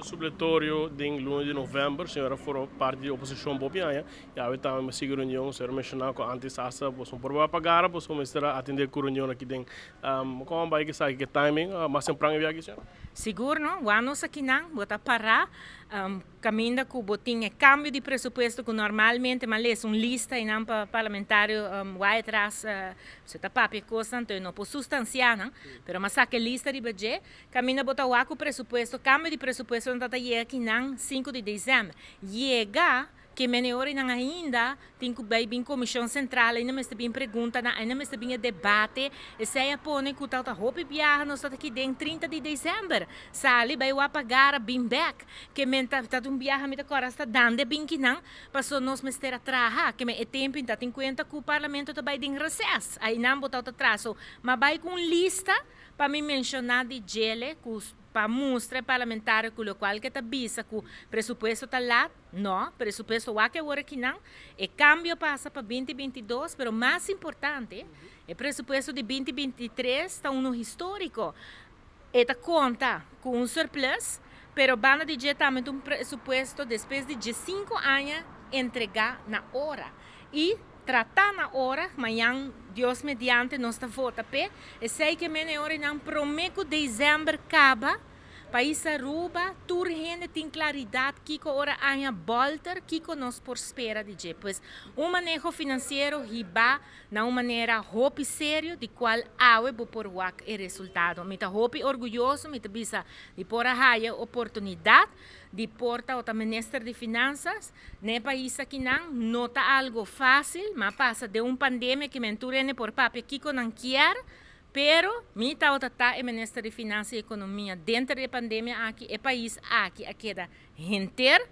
supletorio din luna de novembro, senhora for parte da oposição bobianha, e aí tá uma segura reunião, senhora mencionou que antes essa posso por pagar, posso mostrar atender a reunião aqui den, como vai que sai que timing, mas sempre ang viagem senhora. Seguro, não? Vamos aqui não, botar parar, caminha com o botinho cambio de presupuesto que normalmente mas lista e não para parlamentário vai atrás, você tá papi coisa então não por substanciar, não? Pero mas saque lista de budget, caminha botar o presupuesto, cambio de presupuesto não tá aqui não 5 de dezembro, chega que menores não ainda tem que bem comissão central ainda mas bem pergunta ainda mas bem debate e se aí põe que tá roupa viaja nós tá aqui dentro 30 de dezembro sali vai o pagar bem back que menta tá um viaja me agora está dando bem que não passou nós mas ter atrás que me é tempo tá tem conta que o parlamento tá vai em recesso aí não botar atraso mas vai com lista para me mencionar de gele para mostrar parlamentar com o qual que está visa que o presupuesto está lá, não, presupuesto o que agora que não, e cambio passa para 2022, mas mais importante, o presupuesto de 2023 está um histórico, eta conta com um surplus, pero bana de também um presupuesto depois de 5 anos entregar na hora e tratar na hora, amanhã, Deus mediante, nós está vota pé, e sei que a hora não promete dezembro acaba, país Aruba, turgente tem claridade que hora anha volta, que nós por espera de depois. Manejo financeiro riba na maneira hope sério de qual awe bo por wak e resultado. Mita hope orgulhoso, mita bisa de por a haya oportunidade de porta o ministro de finanças, ne país aqui não tá algo fácil, mas passa de pandemia que menturene por papi que não quer. Pero, mi tá o Ministério de Finanças e Economia dentro da pandemia aqui, o país aqui, queda inteiro.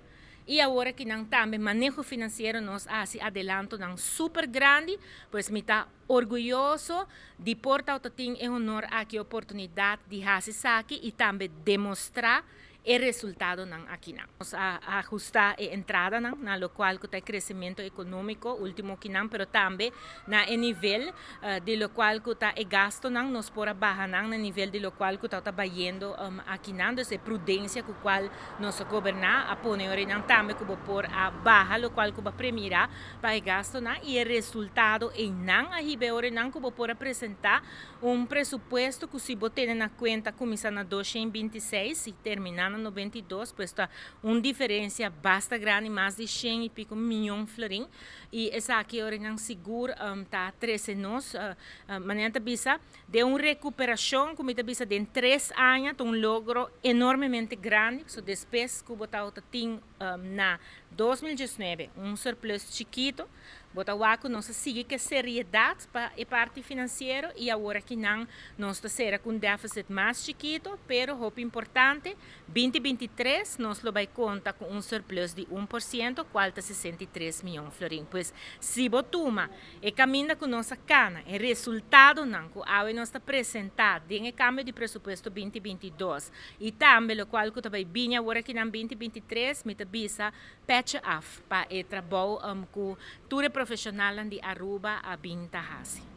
E agora que não também manejo financeiro nós adelanto não super grande, pois me está orgulhoso de portar tem honor aqui a oportunidade de fazer aqui e também demonstrar o resultado não aqui não. Nós ajustar a entrada não, na lo qual que tem crescimento econômico último que não, pero também na nível de lo qual que está o gasto não, nós por baixar não, na nível de lo qual que está trabalhando aqui não, então prudência com qual nós governar a pôr não também que por a barra lo qual que vai premiar para o gasto não e o resultado e não a ribeira não que por apresentar presupuesto que se botar na conta começando na 226 e terminando no 22, pues está uma diferença bastante grande, mais de 100 e pico milhões de florins. E essa aqui agora não seguro está 13 anos, maneira bisa de uma recuperação, como está bisa de 3 anos, um logro enormemente grande. So depois que o botão tem na 2019 surplus chiquito, bota o nós sigue que seriedade para a parte financeira e agora que não nós está com déficit mais chiquito, pero o importante 2023 nós vai contar com surplus de 1%, qual está 63 milhões de florins. Pois se botuma e caminha com nossa cana, o resultado não que a nós está apresentado em cambio de presupuesto 2022 e também o qual que vai vir agora que não 2023 me bisa patch off para o trabalho com toda profissional de Aruba a Bintahasi.